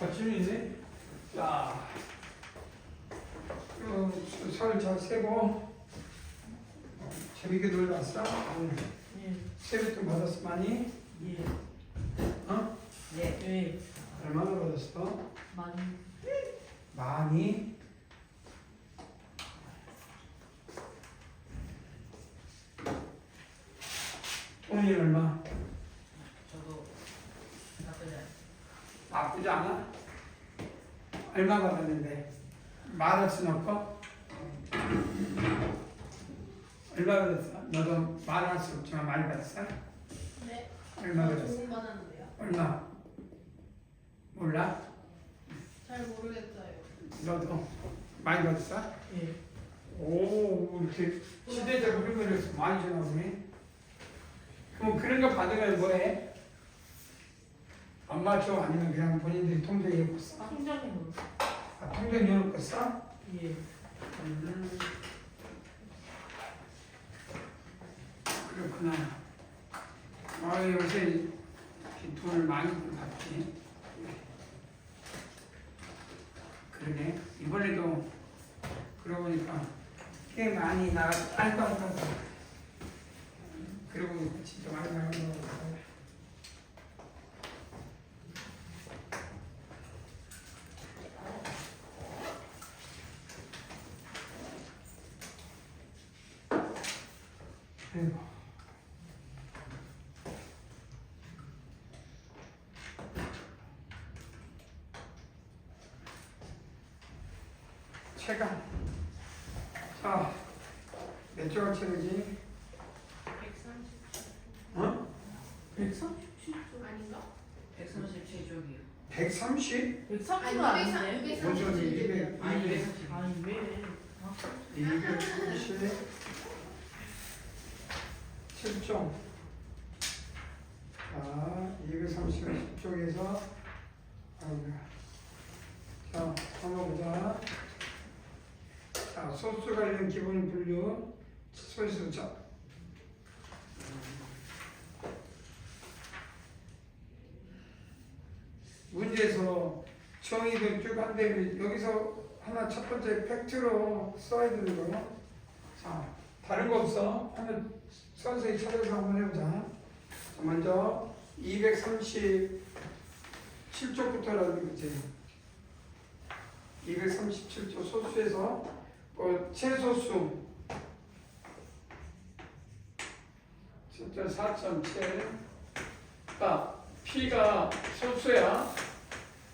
받침이 있네. 자, 설 잘 세고 재밌게 놀다 왔어? 예. 세뱃돈 받았어 많이? 예. 어? 네. 예. 얼마나 받았어? 많이. 많이? 돈이 얼마? 저도 나쁘지 않아요. 나쁘지 않아? 얼마 받았는데? 말할 순 없고? 얼마 받았어? 너도 말할 수 없지만 많이 받았어? 네. 얼마 받았어? 조금 받았는데요. 얼마? 몰라? 잘 모르겠어요. 너도 많이 받았어? 예. 오, 이렇게 시대적으로 흐르면서 많이 주나 보네. 그럼 그런 거 받으면 뭐해? 안 맞춰? 아니면 그냥 본인들이 통장에 넣고 써? 통장에 넣어. 아, 통장에 넣고 써? 예. 그렇구나. 아, 요새 이렇게 돈을 많이 받지. 그러네. 이번에도 그러고 보니까 꽤 많이 나갔다. 아이고. 그러고 보니까 진짜 많이 나간 거 같아요. 아이고. 체감. 자, 몇 조각 체르지? 130. 어? 137조. 아닌가? 137조기요. 130? 130은 아닌데. 뭔 소리? 200, 아, 200, 230. 아니, 왜? 아, 237종. 자, 230을 10쪽에서, 자, 한번 보자. 자, 소수 관련 기본 분류, 소수 자. 문제에서 정의도 쭉 한데 여기서 하나 첫 번째 팩트로 써야 되는 거예요. 자, 다른 거 없어? 한번 선생님 찾아서 한번 해보자. 자, 먼저 237쪽부터라는 거지. 237쪽 소수에서 최소수 진짜 4.7. 자, P가 소수야.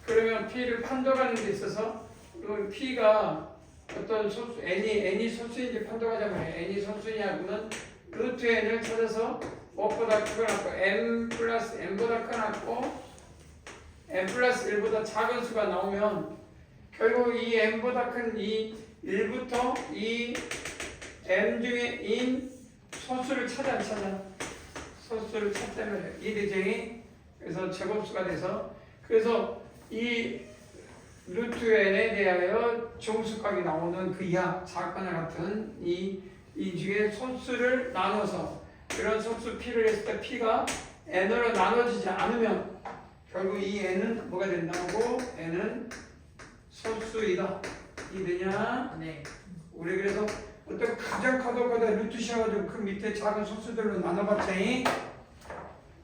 그러면 P를 판독하는 데 있어서 이 P가 어떤 소수, N이 소수인지 판독하자고 해. N이 소수냐고는 루트 N을 찾아서 무엇보다 크고 낮고 M 플러스 N보다 크고 낮고 N 플러스 1보다 작은 수가 나오면 결국 이 N보다 큰 이 1부터 이 M 중에 인 소수를 찾아 안 찾아? 소수를 찾자면 이 대쟁이 그래서 제곱수가 돼서 그래서 이 루트 n에 대하여 정수값이 나오는 그 이하 작거나 같은 이 중에 소수를 나눠서 그런 소수 p를 했을 때 p가 n으로 나눠지지 않으면 결국 이 n은 뭐가 된다고? n은 소수이다. 이되냐? 네. 우리 그래서 어떤 가장 커도 루트 씌워가지고 그 밑에 작은 소수들로 나눠봤자니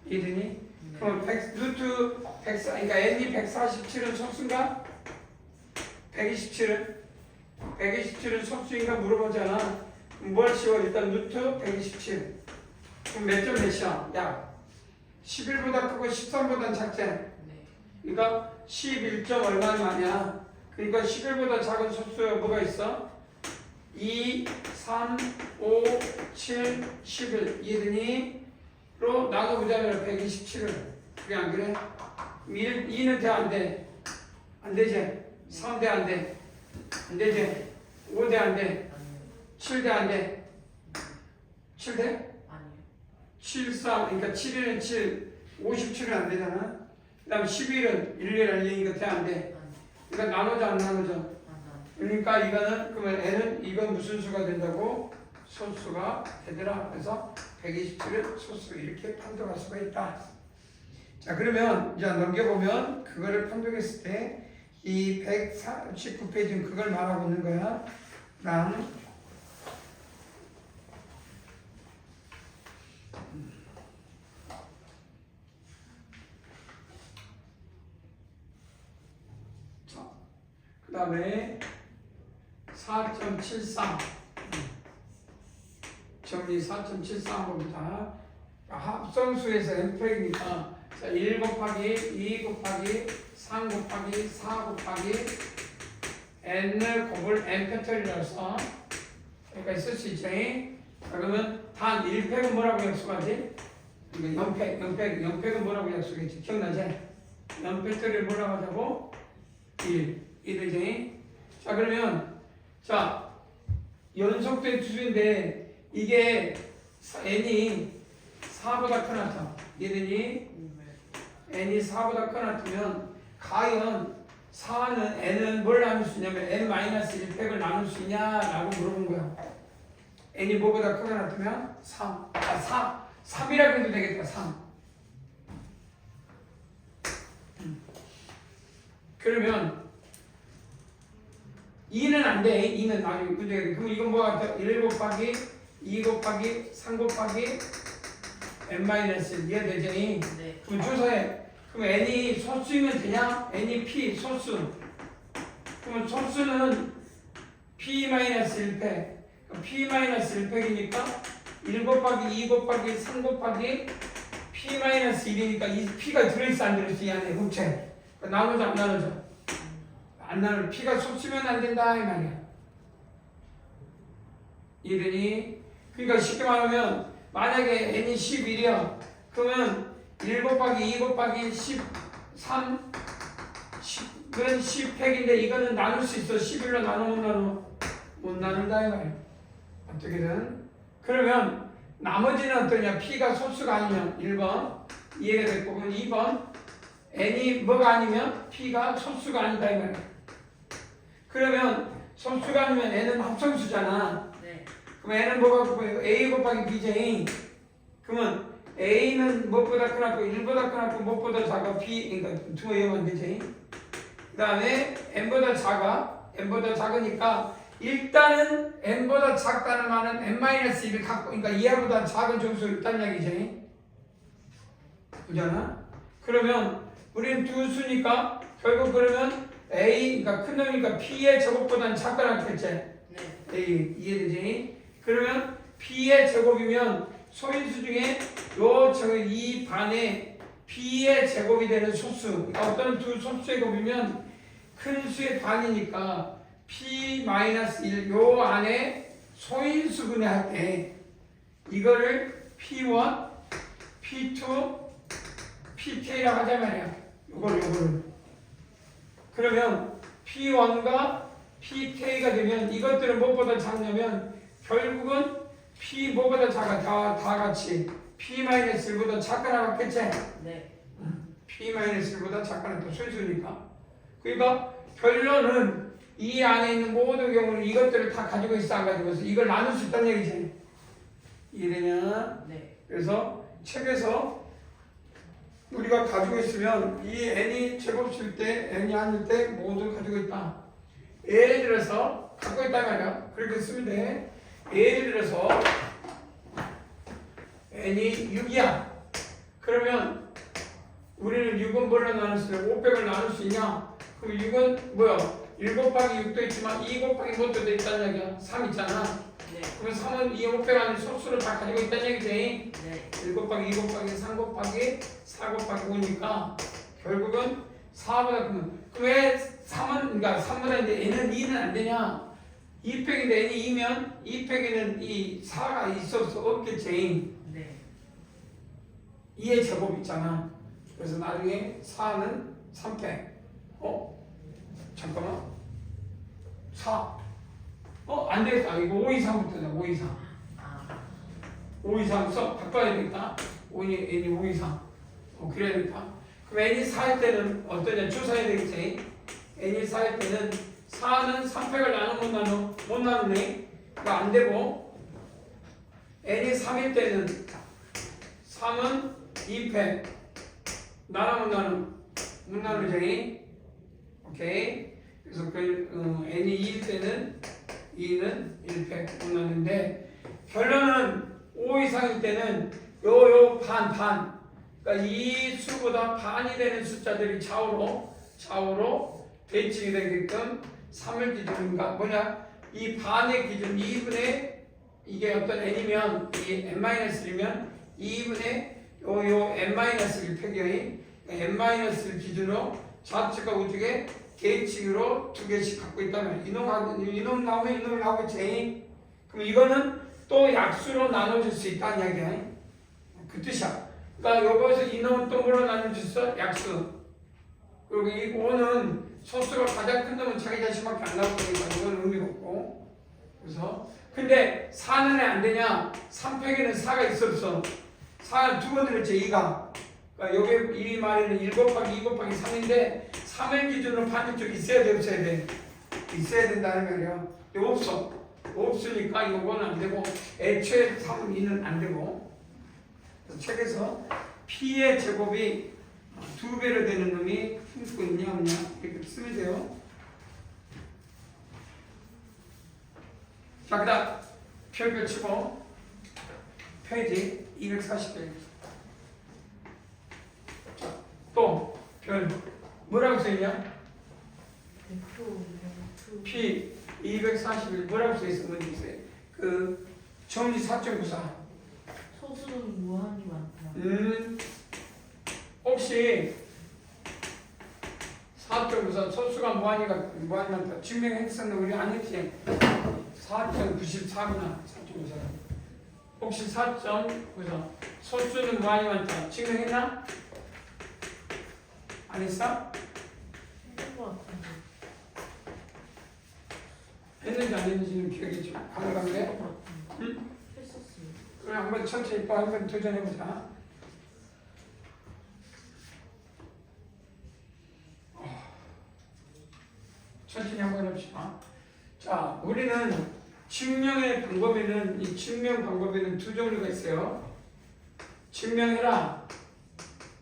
이되니? 그럼 루트 104, 그러니까 n이 147은 소수인가? 127은 소수인가 물어보잖아. 뭘 씌워? 일단 루트 127. 그럼 몇 점 몇이야? 야, 11보다 크고 13보다 작지? 네. 그러니까 11점 얼마나 많냐? 그러니까 11보다 작은 소수가 뭐가 있어? 2, 3, 5, 7, 11 이해되니? 로 나눠보자면 127을 그게 안 그래? 2는 돼 안 돼? 안 되지? 3대 안 돼? 안 되지? 5대 안 돼? 아니요. 7대 안 돼? 7대? 아니요. 7, 4 그러니까 7에는 7 57은 안 되잖아. 그 다음 11은 1이니까 돼 안 돼? 아니요. 그러니까 나눠져 안 나눠져? 안 나요. 그러니까 이거는 그러면 n은 이건 무슨 수가 된다고? 소수가 되더라. 그래서 127은 소수 이렇게 판독할 수가 있다. 자, 그러면 이제 넘겨보면 그거를 판독했을 때 이 119페이지는 그걸 말하고 있는 거야. 그다음 그 다음에 4.73 정리 4.73 봅니다. 합성수에서 n팩이니까 1 곱하기 2 곱하기 3 곱하기 4 곱하기 n을 곱을 n팩터리라서 여기까지 쓸 수 있지. 그러면 단 1팩은 뭐라고 약속하지? 0팩은 뭐라고 약속했지? 기억나지? 0팩터리를 뭐라고 하자고? 1이지. 자, 그러면 자 연속된 수인데 이게 n이 4보다 크나다. 얘들이 n이 4보다 크나면 과연 4는 n은 뭘 나눌 수 있냐면 n-1팩을 나눌 수 있냐라고 물어본 거야. n이 뭐보다 크거나 같으면 3이라고 해도 되겠다. 3. 그러면 2는 안 돼. 2는 나중에 문제가 돼. 그럼 이건 뭐가 같아? 1 곱하기 2 곱하기 3 곱하기 n-1 이해되지? 네. 그럼 조사해. 그럼 n이 소수이면 되냐? n이 p 소수. 그러면 소수는 p-1팩. p-1팩이니까 1 곱하기 2 곱하기 3 곱하기 p-1이니까 이 p가 들어있어 안 들어있어? 이 안에 곱체. 나누죠 안 나누죠? 안 나누. p가 소수면 안 된다 이 말이야. 이해되니? 그러니까 쉽게 말하면 만약에 n이 11이야. 그러면 1 곱하기 2 곱하기 13 그건 10팩인데 이거는 나눌 수 있어. 11로 나눠 못 나눠? 못 나눈다 이 말이야. 어떻게든. 그러면 나머지는 어떠냐? p가 소수가 아니면 1번 이해가 됐고, 그럼 2번 n이 뭐가 아니면 p가 소수가 아니다 이 말이야. 그러면 소수가 아니면 n은 합성수잖아. 네. 그럼 n은 뭐가 곱해요? a 곱하기 bj. 그러면 a는 무엇보다 크나고 1보다 크나고 무엇보다 작아? b. 그러니까 두 개만 되지. 그 다음에 n보다 작으니까 일단은 n보다 작다는 말은 n-1을 갖고, 그러니까 이하보다 작은 정수 있다는 얘기지. 그잖아. 그러면 우리는 두 수니까 결국 그러면 a, 그러니까 큰 놈이니까 p의 제곱보다는 작거나 했지. 네. a 이해되지? 그러면 p의 제곱이면 소인수 중에 이 반에 p의 제곱이 되는 소수. 그러니까 어떤 두 소수의 곱이면 큰 수의 반이니까 p-1 요 안에 소인수분해 할 때 이거를 p1, p2, pk라고 하자 말이야. 요거를. 그러면 p1과 pk가 되면 이것들은 무엇보다 작냐면 결국은 p 뭐보다 작아? 다 같이 p-1보다 작거나 같겠지? 네. p-1보다 작거나 또 소인수니까. 그러니까 결론은 이 안에 있는 모든 경우는 이것들을 다 가지고 있어 안 가지고 있어? 이걸 나눌 수 있다는 얘기지. 이해되냐? 네. 그래서 책에서 우리가 가지고 있으면 이 n이 제곱일 때 n이 아닐 때 모두 가지고 있다. 예를 들어서 갖고 있다 말이야. 그렇게 쓰면 돼. 예를 들어서 n이 6이야. 그러면 우리는 6은 뭘로 나눌 수 있냐? 500을 나눌 수 있냐? 그럼 6은 뭐야? 1 곱하기 6도 있지만 2 곱하기 뭣도 있다는 얘기야. 3 있잖아. 네. 그러면 3은 2, 500 안에 소수를 다 가지고 있다는 얘기지. 네. 1 곱하기 2 곱하기 3 곱하기 4 곱하기 5니까 결국은 4보다 크면 왜 3은 그러니까 3보다 인데 n은 2는 안 되냐? 2팩인데 n이 2면 2팩에는 이 4가 있어서 없겠지. 네. 2의 제곱 있잖아. 그래서 나중에 4는 3팩. 잠깐만. 4. 안 되겠다. 이거 5 이상부터다. 5 이상. 아. 5 이상 써 바꿔야 되겠다. n이 5 이상. 그래야 되겠다. 그럼 n이 4일 때는 어떠냐? 주사해야 되겠지. n이 4일 때는 4는 3팩을 나누면 못 나누네. 그거 안 되고 n이 3일 때는 3은 2팩 못 나누죠. 오케이. 그래서 n이 2일 때는 2는 1팩 못 나누는데 결론은 5 이상일 때는 요 반. 그러니까 이 수보다 반이 되는 숫자들이 좌우로 대칭이 되게끔 3을 기준인가 뭐냐 이 반의 기준 2분의 이게 어떤 n이면 이 n-1이면 2분의 요 n-1팩이에요. n-를 기준으로 좌측과 우측에 대칭으로 두 개씩 갖고 있다면 이놈 나오면 이놈이 나오겠지. 그럼 이거는 또 약수로 나눠줄 수 있다는 이야기야. 그 뜻이야. 그러니까 여기서 이놈은 또 뭐로 나눠줄 수 있어? 약수. 그리고 이 5는 소수가 가장 큰 놈은 자기 자신밖에 안 나오니까 이건 의미가 없고. 그래서 근데 4는 왜 안 되냐? 3팩에는 4가 있어 없어? 4를 두 번 들었지 2가. 그러니까 여기 이 말에는 1 곱하기 2 곱하기 3인데 3을 기준으로 반대쪽이 있어야 돼 없어야 돼? 있어야 된다는 말이야. 이거 없으니까 이거는 안 되고 애초에 3, 2는 안 되고. 그래서 책에서 P의 제곱이 2배로 되는 놈이 품고 있냐 없냐 이렇게 쓰면 돼요. 자, 그 다음 별표 치고 페이지 241. 자, 또 별 뭐라고 써있냐? P 241 뭐라고 써있어? 뭔지 있어요? 그 정리 4.94 소수는 무한히 많다. 혹시 4.94 소수가 무한히 많다 증명했었는데 우리 안 했지? 4.94구나 4.94 혹시 4.94 소수는 무한히 많다 증명했나? 안 했어? 했던 것 같은데. 했는지 안 했는지는 기억이 좀 가능한데? 했던 것 같은데. 응? 했었어요. 그럼 한번 천천히 또 한번 도전해보자. 천천히 한번 해봅시다. 자, 우리는 증명의 방법에는 이 증명 방법에는 두 종류가 있어요. 증명해라.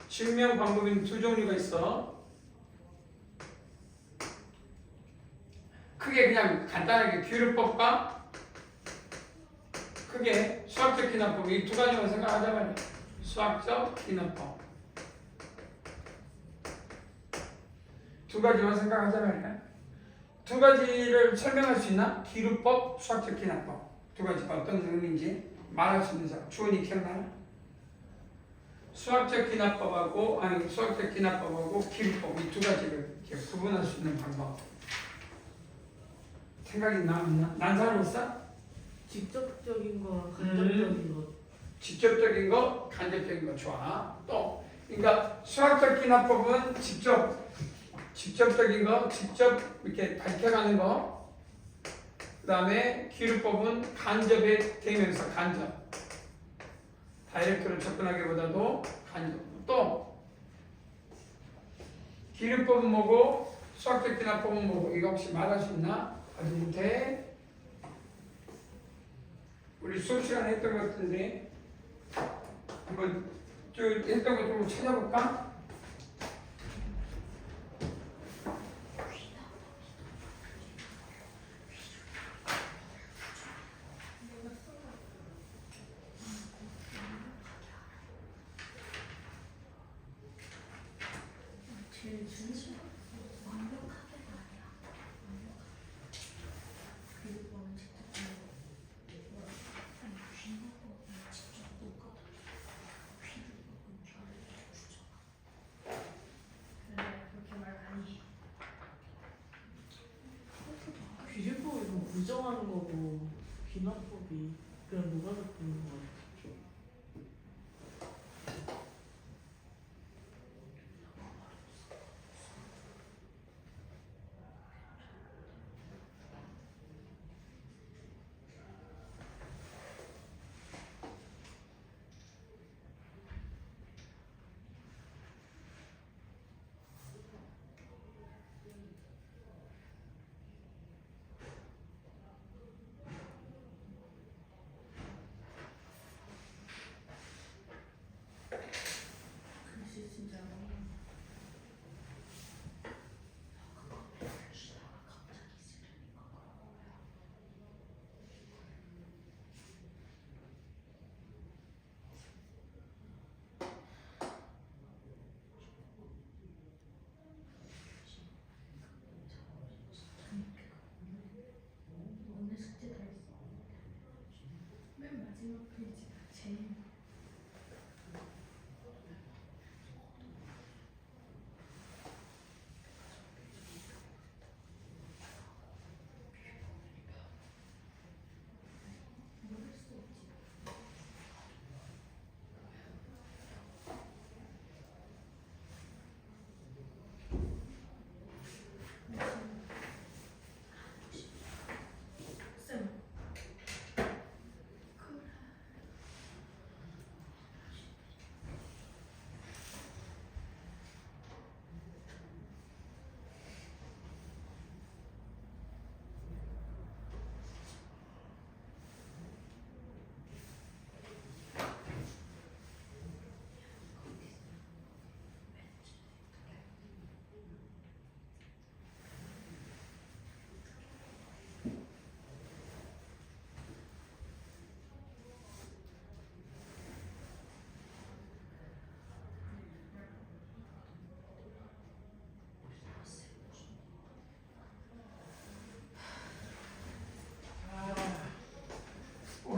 증명 방법에는 두 종류가 있어. 크게 그냥 간단하게 규율법과 크게 수학적 기납법 이 두 가지만 생각하자면 수학적 기납법 두 가지만 생각하자면 두 가지를 설명할 수 있나? 기루법, 수학적 기납법 두 가지가 어떤 의미인지 말할 수 있는 사람 주원이 기억나나? 수학적 기납법하고 기루법 이 두 가지를 이렇게 구분할 수 있는 방법 생각이 나나? 난 사람 있어? 직접적인 거랑 간접적인 거. 직접적인 거, 간접적인 거 좋아. 또, 그러니까 수학적 기납법은 직접적인 거, 직접 이렇게 밝혀가는 거. 그 다음에 기루법은 간접에 대면서 간접. 다이렉트로 접근하기보다도 간접. 또, 기루법은 뭐고, 수학적 기납법은 뭐고, 이거 혹시 말할 수 있나? 아직 못해. 우리 수업 시간에 했던 것 같은데 한번 쭉 했던 것 좀 찾아볼까? 제일 진실 완벽하게가 아니야. 그리고는 직접 그렇게 말하니 규율법이 좀 부정하는 거고 기납법이 그냥 누가 잡는 거 같아.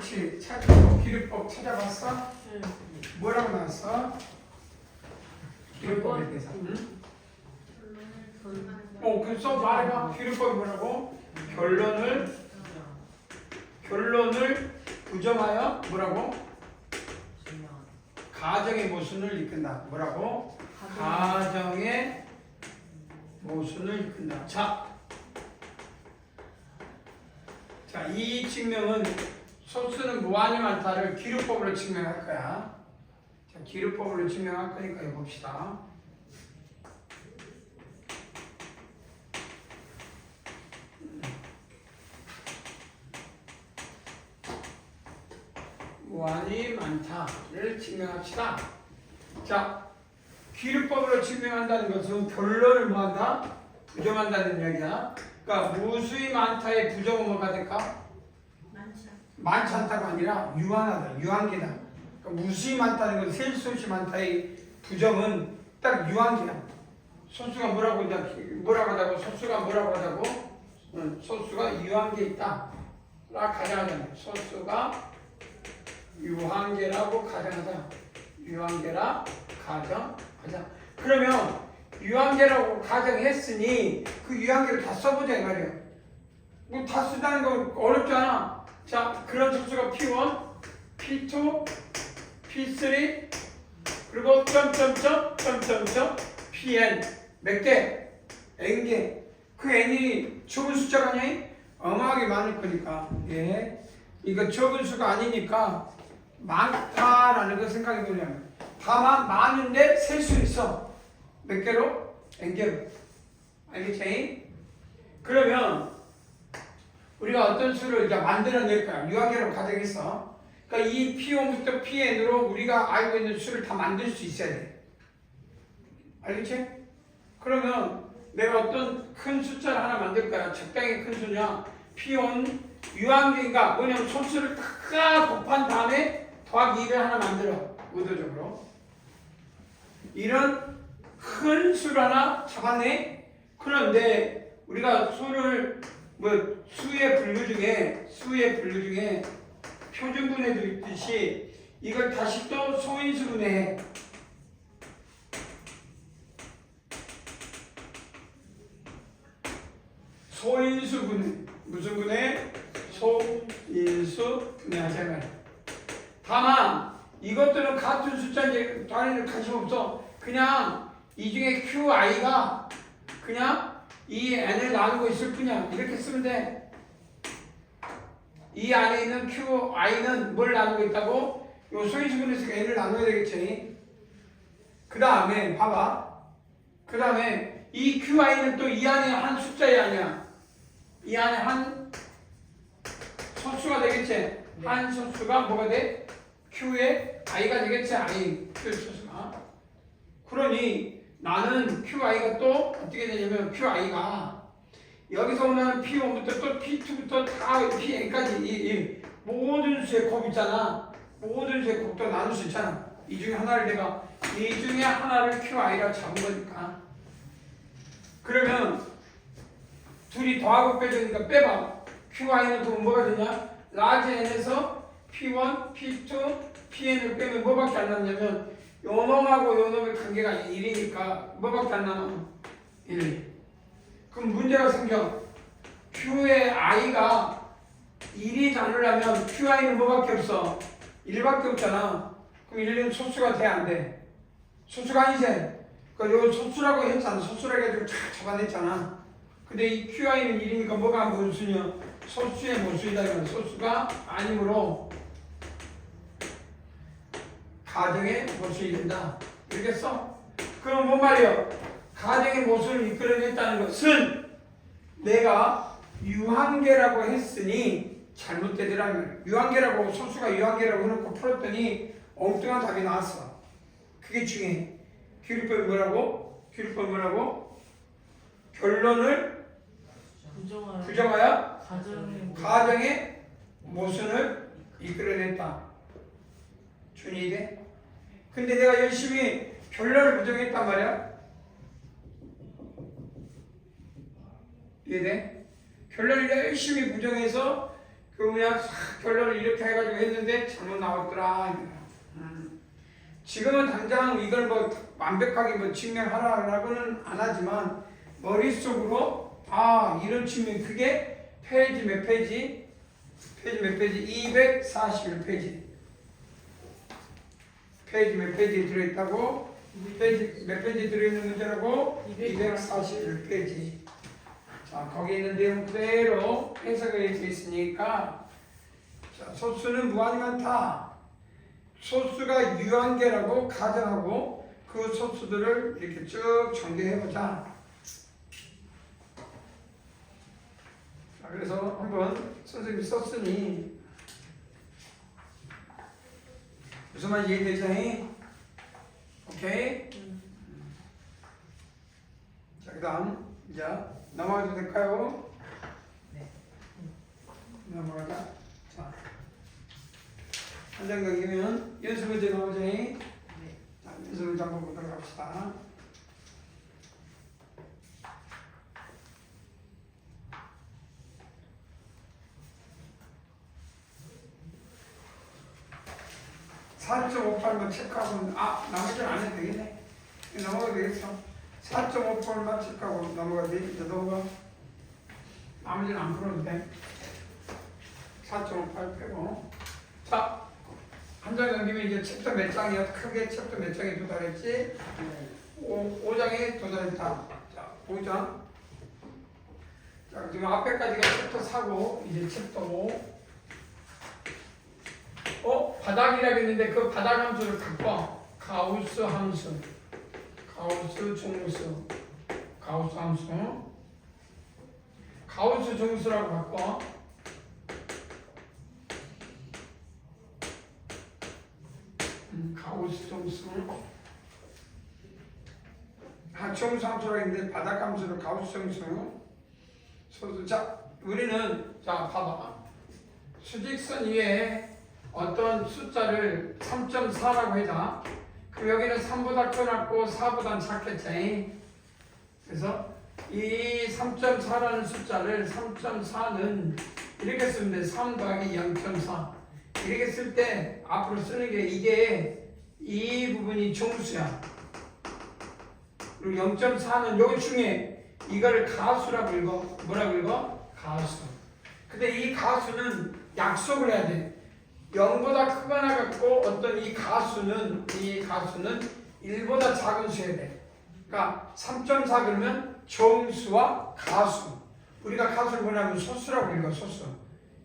그렇지. 찾고 기류법 찾아봤어? 네. 뭐라고 나왔어? 기류법에 대해서. 응? 그래서 말해봐. 기류법이 뭐라고? 결론을 부정하여 뭐라고? 가정의 모순을 이끈다. 뭐라고? 가정의 모순을 이끈다. 자, 이 증명은 소수는 무한히 많다를 기류법으로 증명할 거야. 자, 기류법으로 증명할 거니까 이거 봅시다. 무한히 많다를 증명합시다. 자, 기류법으로 증명한다는 것은 결론을 뭐한다? 부정한다는 이야기야. 그러니까 무수히 많다의 부정은 뭐가 될까? 많지 않다가 아니라 유한하다, 유한계다. 그러니까 무수히 많다는 건 셀 수 없이 많다의 부정은 딱 유한계야. 소수가 뭐라고 하다고? 소수가 뭐라고 하다고? 소수가 유한계 있다. 라 가정하자. 소수가 유한계라고 가정하자. 유한계라 가정하자. 그러면 유한계라고 가정했으니 그 유한계를 다 써보자 이 말이야. 뭐 다 쓰다는 거 어렵지 않아. 자, 그런 소수가 P1, P2, P3 그리고 Pn 몇 개? N개. 그 N이 적은 숫자가 아니야? 어마하게 많을 거니까. 예. 이거 적은 수가 아니니까 많다라는 거 생각해 보려면 다만 많은데 셀 수 있어. 몇 개로? N개로. 알겠지? 그러면 우리가 어떤 수를 이제 만들어낼 거야. 유한계로 가정했어. 그러니까 이 P1부터 Pn으로 우리가 알고 있는 수를 다 만들 수 있어야 돼. 알겠지? 그러면 내가 어떤 큰 숫자를 하나 만들 거야. 적당히 큰 수냐? P1 유한계가 뭐냐면 소수를 다 곱한 다음에 더하기 2를 하나 만들어. 의도적으로. 이런 큰 수를 하나 잡았네? 그런데 우리가 수를 수의 분류 중에 표준분해도 있듯이 이걸 다시 또 소인수분해해. 소인수분해. 무슨 분해? 소인수분해하자 말이야. 다만 이것들은 같은 숫자인지 다른 관심 없어. 그냥 이 중에 QI가 그냥 이 N을 나누고 있을 뿐이야. 이렇게 쓰면 돼. 이 안에 있는 QI는 뭘 나누고 있다고? 요 소인수분해에서 N을 나눠야 되겠지. 그 다음에 봐봐. 그 다음에 이 QI는 또 이 안에 한 숫자이 아니야. 이 안에 한 소수가 되겠지. 네. 한 소수가 뭐가 돼? Q의 I가 되겠지. I Q 소수가. 그러니 나는 QI가 또 어떻게 되냐면 QI가 여기서 오는 P1부터 또 P2부터 다 Pn까지 이 모든 수의 곱 있잖아. 모든 수의 곱도 나눌 수 있잖아. 이 중에 하나를 내가 이 중에 하나를 QI라 잡은 거니까. 그러면 둘이 더하고 빼주니까 빼봐. QI는 그럼 뭐가 되냐? 라지 N에서 P1, P2, Pn을 빼면 뭐밖에 안 남냐면 요 놈하고 요 놈의 관계가 1이니까 뭐밖에 안 남아? 1. 그럼 문제가 생겨. Q의 I가 1이 나누려면 QI는 뭐밖에 없어? 1밖에 없잖아. 그럼 1은 소수가 돼, 안 돼? 소수가 아니지? 그러니까 요 소수라고 했잖아. 소수라고 해가지고 쫙 잡아냈잖아. 근데 이 QI는 1이니까 뭐가 모순이야? 소수의 모순이다. 이건 소수가 아니므로 가정의 모순이 된다. 이렇게 써? 그럼 뭔 말이야? 가정의 모순을 이끌어냈다는 것은 내가 유한계라고 했으니 잘못되더라는 거야. 유한계라고 소수가 유한계라고 해놓고 풀었더니 엉뚱한 답이 나왔어. 그게 중요해. 기류법이 뭐라고? 기류법이 뭐라고? 결론을 부정하여 가정의 모순을 이끌어냈다. 준이 돼? 근데 내가 열심히 결론을 부정했단 말이야. 이해돼? 결론을 열심히 부정해서 그 그냥 결론을 이렇게 해가지고 했는데 잘못 나왔더라. 지금은 당장 이걸 뭐 완벽하게 뭐 증명하라고는 안 하지만 머릿속으로 이런 측면 그게 페이지 몇 페이지? 페이지 몇 페이지? 241페이지. 페이지 몇 페이지에 들어있다고? 페이지 몇 페이지 들어있는 문제라고? 241페이지. 자, 거기 있는 내용 그대로 해석이 되어 있으니까 자, 소수는 무한히 많다. 소수가 유한계라고 가정하고 그 소수들을 이렇게 쭉 전개해보자. 자, 그래서 한번 선생님이 썼으니 무슨 말 이해되죠? 오케이? 자, 그 다음 이제 넘어가도 될까요? 네. 넘어가자. 자, 한 장 넘기면 연습 문제 나오죠? 네. 자, 연습 문제 한번 보도록 합시다. (4.58만) 체크하고 나머지는 안 해도 되겠네. 넘어가도 되겠어. 4.58만 체크하고 넘어가야 돼. 이제 넘어가. 나머지는 안 풀어도 돼. 4.58 빼고. 자, 한 장 넘기면 이제 챕터 몇 장이야? 크게 챕터 몇 장에 도달했지? 5장에 도달했다. 자, 5장. 자, 지금 앞에까지가 챕터 4고, 이제 챕터 5. 바닥이라고 했는데 그 바닥 함수를 바꿔. 가우스 함수. 가우스 종수. 가우스 함수. 가우스 종수라고 바꿔. 가우스 종수. 종수 함수라고 했는데 바닥 함수를 가우스 종수. 자, 우리는 자 봐봐. 수직선 위에 어떤 숫자를 3.4라고 해자. 그럼 여기는 3보다 크고 4보다 작겠지. 그래서 이 3.4라는 숫자를 3.4는 이렇게 쓰면 돼. 3 더하기 0.4 이렇게 쓸 때 앞으로 쓰는 게 이게 이 부분이 종수야. 그리고 0.4는 여기 중에 이거를 가수라고 읽어. 뭐라고 읽어? 가수. 근데 이 가수는 약속을 해야 돼. 0보다 크거나 같고 어떤 이 가수는 1보다 작은 수여야 돼. 그러니까 3.4 그러면 정수와 가수. 우리가 가수를 뭐냐면 소수라고 읽어. 소수.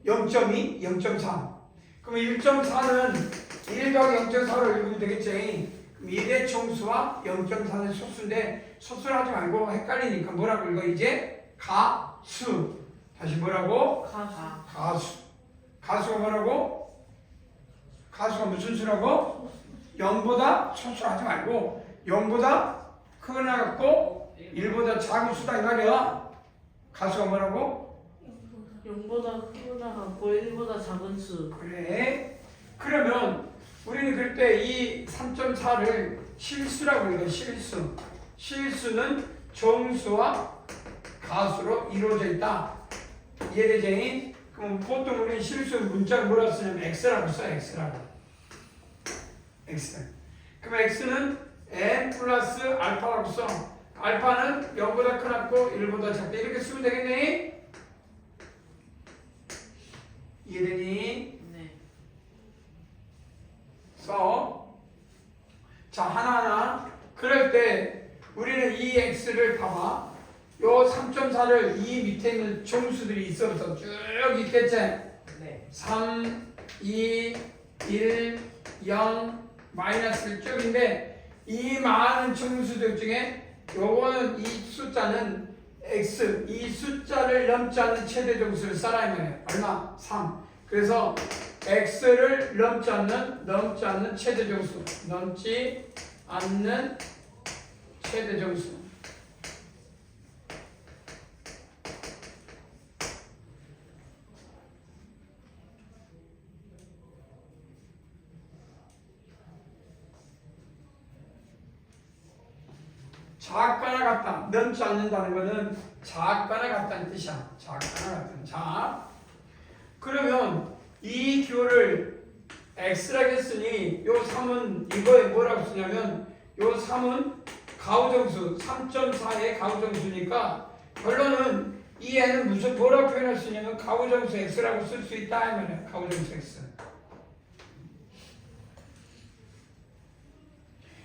0.2, 0.3. 그럼 1.4는 1 더하기 0.4로 읽으면 되겠지. 그럼 1의 정수와 0.4는 소수인데 소수를 하지 말고 헷갈리니까 뭐라고 읽어? 이제 가수. 다시 뭐라고? 가수. 가수가 뭐라고? 가수가 무슨 수라고? 0보다 소수하지 말고 0보다 크거나 같고 1보다 작은 수다 이 말이야. 가수가 뭐라고? 0보다 크거나 같고 1보다 작은 수. 그래. 그러면 우리는 그럴 때 이 3.4를 실수라고 읽어. 실수. 실수는 정수와 가수로 이루어져 있다. 이해되지? 그럼 보통 우리 실수 문자를 뭐라 쓰냐면 x라고 써. x라고. x. 그럼 x는 n 플러스 알파라고 써. 알파는 0보다 크고 1보다 작다. 이렇게 쓰면 되겠네? 이해되니? 네. 써. 자, 하나하나. 그럴 때 우리는 이 x를 봐봐. 요 3.4를 이 밑에 있는 정수들이 있어서 쭉 있겠지? 네. 3, 2, 1, 0, 마이너스 1쪽인데 이 많은 정수들 중에 요거는 이 숫자는 x, 이 숫자를 넘지 않는 최대 정수를 써라 이 말이에요. 얼마? 3. 그래서 x를 넘지 않는 최대 정수. 넘지 않는 최대 정수. 작거나 같다. 넘지 않는다는 것은 작거나 같다는 뜻이야. 작거나 같다는. 자, 그러면 이 기호를 x라고 했으니 요 3은 이거에 뭐라고 쓰냐면 요 3은 가우정수 3.4의 가우정수니까 결론은 이 애는 무슨 뭐라고 표현할 수 있냐면 가우정수 x라고 쓸 수 있다 이 말이야. 가우정수 x.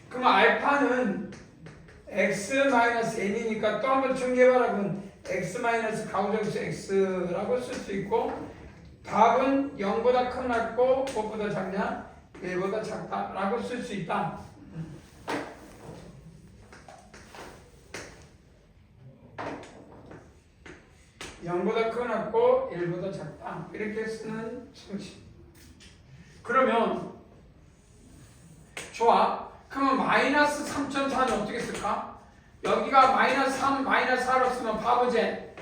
그럼 알파는 x-n이니까 또 한번 정리해봐라. 그러면 x-가우정수 x라고 쓸 수 있고 답은 0보다 크고 무엇보다 작냐? 1보다 작다라고 쓸 수 있다. (0보다 크고 1보다 작다) 이렇게 쓰는 상식. 그러면 좋아. 그러면 마이너스 3.4는 어떻게 쓸까? 여기가 마이너스 3, 마이너스 4로 쓰면 바보제.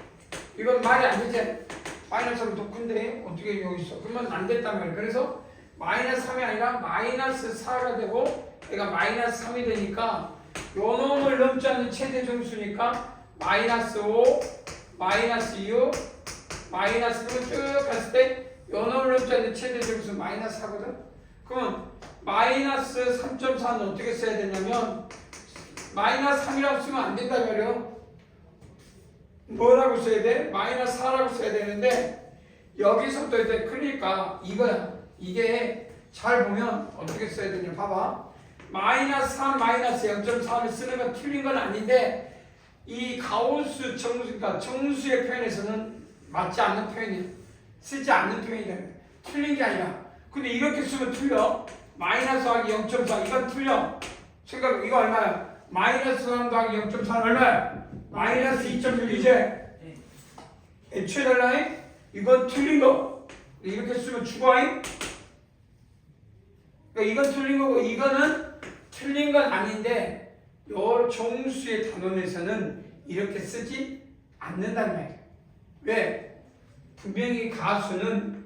이건 말이 안 되지. 마이너스로 더 큰데 어떻게 여기 있어? 그러면 안 됐단 말이야. 그래서 마이너스 3이 아니라 마이너스 4가 되고 얘가 마이너스 3이 되니까 요 놈을 넘지 않는 최대 정수니까 마이너스 5, 마이너스 6, 마이너스 6쭉 갔을 때 요 놈을 넘지 않는 최대 정수 마이너스 4거든. 그러면 마이너스 3.4는 어떻게 써야 되냐면 마이너스 3이라고 쓰면 안 된다 말이에요. 뭐라고 써야 돼? 마이너스 4라고 써야 되는데 여기서부터 이제 그러니까 이거야. 이게 잘 보면 어떻게 써야 되냐 봐봐. 마이너스 3, 마이너스 0.4를 쓰는 건 틀린 건 아닌데 이 가우스 정수, 그러니까 정수의 표현에서는 맞지 않는 표현이야. 쓰지 않는 표현이다. 틀린 게 아니라. 근데 이렇게 쓰면 틀려. 마이너스 더하기 0.4 이건 틀려. 생각 이거 얼마야? 마이너스 3 더하기 0.4는 얼마야? 마이너스 2.6이지? 네. 애초에 달라잉? 이건 틀린 거. 이렇게 쓰면 죽어잉? 그러니까 이건 틀린 거고 이거는 틀린 건 아닌데 요 정수의 단원에서는 이렇게 쓰지 않는단 말이야. 왜? 분명히 가수는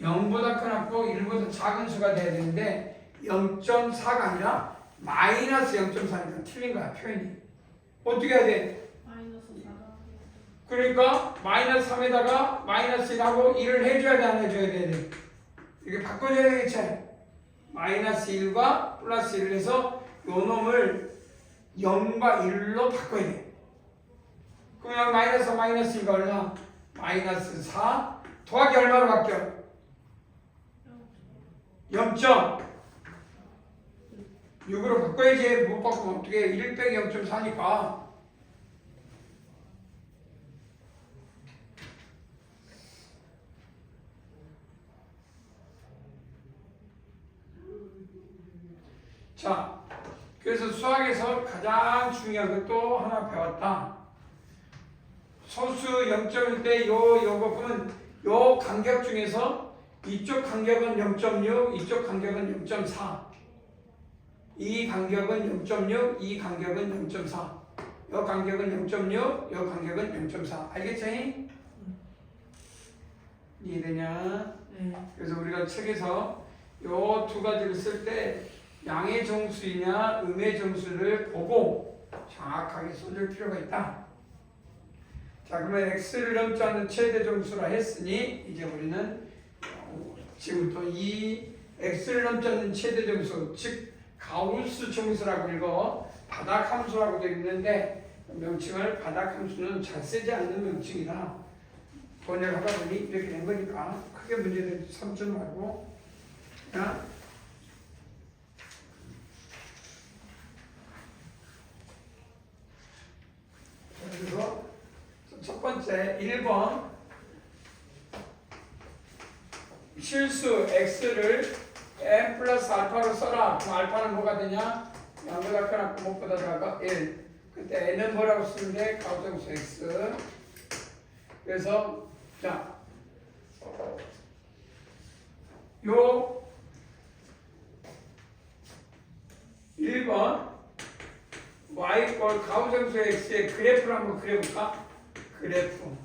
0보다 크고 1보다 작은 수가 돼야 되는데 0.4가 아니라 마이너스 0.4니까 틀린 거야 표현이. 어떻게 해야 돼? 마이너스 4가 그러니까 마이너스 3에다가 마이너스 1하고 1을 해줘야 돼 안 해줘야 돼? 이렇게 바꿔줘야 되겠지? 마이너스 1과 플러스 1을 해서 요 놈을 0과 1로 바꿔야 돼. 그러면 마이너스 마이너스 2가 얼마? 마이너스 4 더하기 얼마로 바뀌어? 0.6으로 바꿔야지. 못 바꾸면 어떻게 1 빼기 0.4니까 자, 그래서 수학에서 가장 중요한 것도 하나 배웠다. 소수 0.1 때 요거 보면 요 간격 중에서 이쪽 간격은 0.6, 이쪽 간격은 0.4. 이 간격은 0.6, 이 간격은 0.4. 요 간격은 0.6, 요 간격은 0.4. 알겠지? 이해되냐? 네. 그래서 우리가 책에서 요 두 가지를 쓸 때 양의 정수이냐 음의 정수를 보고 정확하게 써줄 필요가 있다. 자, 그러면 x를 넘지 않는 최대 정수라 했으니 이제 우리는 지금부터 이 x를 넘지 않는 최대 정수, 즉 가우스 정수라고 읽어 바닥 함수라고 되어 있는데 명칭을 바닥 함수는 잘 쓰지 않는 명칭이다. 번역하다 보니 이렇게 된 거니까 크게 문제는 삼지 말고. 자, 그래서 첫 번째 1번 실수 x를 n 플러스 알파로 써라. 그럼 알파는 뭐가 되냐? 0보다 크고 무엇보다 작아 1. 그때 n은 뭐라고 쓰면 돼? 가우정수 x. 그래서 자, 요 1번 y 꼴 가우정수 x의 그래프를 한번 그려볼까? 그래프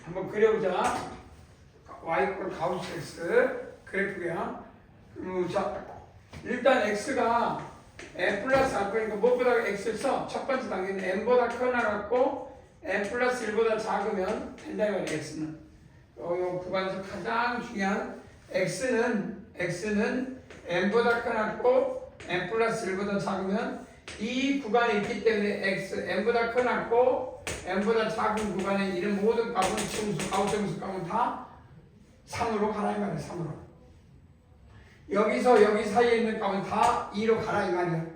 한번 그려보자. y 꼴 가우스 x 그래프야. 그리고 자, 일단 x가 n 플러스 알파니까 무엇보다 x를 써. 첫 번째 단계는 n보다 커나갔고 n 플러스 1보다 작으면 된다 이거야 x는. 요 구간에서 가장 중요한 x는 n보다 크고 n 플러스 1보다 작으면 이 구간에 있기 때문에 x n보다 크고 n보다 작은 구간에 이런 모든 값은 중수, 가우정수 값은 다 3으로 가라 이 말이야. 3으로. 여기서 여기 사이에 있는 값은 다 2로 가라 이 말이야.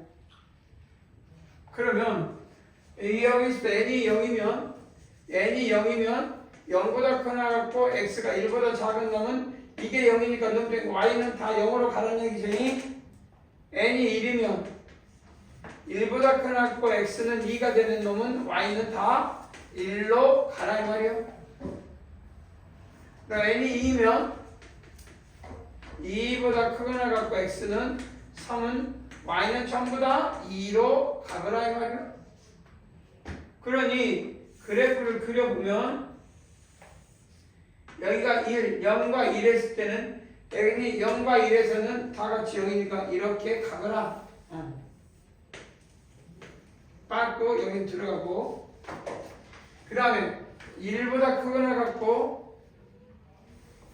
그러면 여기서 n이 0이면 0보다 크고 x가 1보다 작은 놈은 이게 0이니까 놈 되고 y는 다 0으로 가라는 얘기죠. n이 1이면 1보다 크고 x는 2가 되는 놈은 y는 다 1로 가라 이 말이에요. 그러니까 n이 2면 2보다 크거나 갖고 x는 3은 y는 전부 다 2로 가거라 이 말이에요. 그러니 그래프를 그려보면 여기가 1, 0과 1 했을 때는 여기 0과 1에서는 다 같이 0이니까 이렇게 가거라. 빠꾸 여기 들어가고 그 다음에 1보다 크거나 같고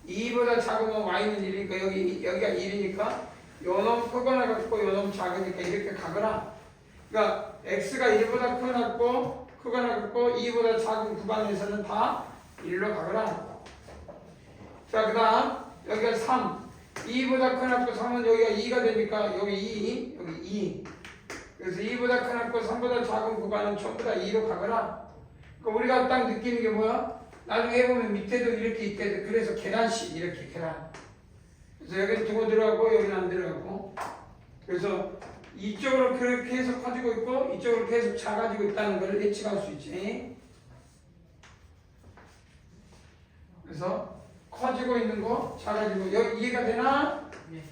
2보다 작으면 y는 1이니까 여기가 1이니까 요놈 크거나 같고 요놈 작으니까 이렇게 가거라. 그러니까 x가 1보다 크거나 같고 2보다 작은 구간에서는 다 1로 가거라. 자, 그 다음 여기가 3 2보다 크고 3은 여기가 2가 되니까 여기 2 여기 2 그래서 2보다 크고 3보다 작은 구간은 전부 다 2로 가거라. 그러니까 우리가 딱 느끼는 게 뭐야? 나중에 해보면 밑에도 이렇게 있게 돼. 그래서 계단식 이렇게 계단. 그래서 여기는 두고 들어가고 여기는 안 들어가고. 그래서 이쪽으로 그렇게 해서 커지고 있고 이쪽으로 계속 작아지고 있다는 걸 예측할 수 있지. 그래서 커지고 있는 거 작아지고 여기 이해가 되나? 네.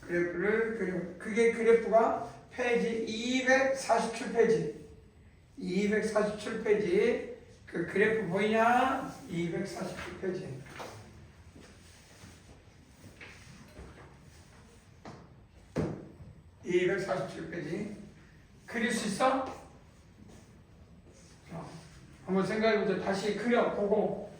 그래프를 그려. 그게 그래프가 페이지 247페이지. 247페이지. 그 그래프 보이냐? 247페이지. 이 247페이지. 그릴 수 있어? 자, 한번 생각해보자. 다시 그려보고.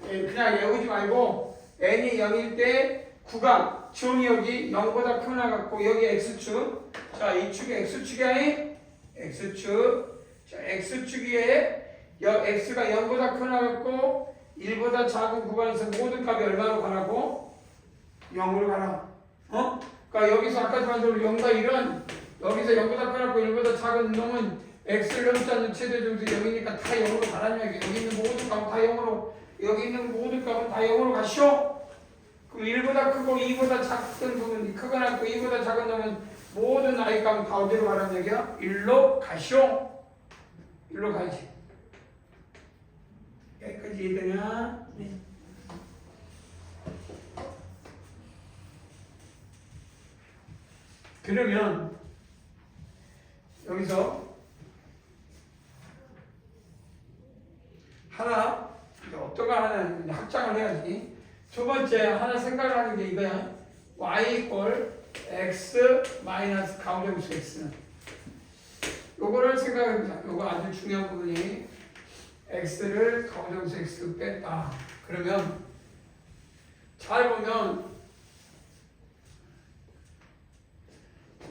그냥 외우지 말고 n이 0일 때 구간 중이 여기 0보다 크거나 같고 여기 x축. 자, 이 축이 x축이 아니? x축. 자, x축에 x가 0보다 크거나 같고 1보다 작은 구간에서 모든 값이 얼마로 가라고? 0으로 가라. 그러니까 여기서 아까 말대로 0과 1은 여기서 0보다 크고 1보다 작은 놈은 x를 넘지 않는 최대 점수 0이니까 다 0으로 가라는 얘기. 여기 있는 모든 값은 다 0으로 여기 있는 모든 값은 다 0으로 가시오. 그럼 1보다 크고 2보다 작은 부분 크거나 같고 2보다 작은 놈은 모든 i 값은 다 어디로 가라는 얘기야? 1로 가시오. 1로 가야지. 여기까지 이해되냐? 네. 그러면 여기서 하나 이제 어떤 거 하나 확장을 해야지. 두 번째 하나 생각을 하는 게 이거야. y 이꼴 x 마이너스 가우정수 x는 요거를 생각해보자. 요거 아주 중요한 부분이 x를 가우정수 x로 뺐다. 그러면 잘 보면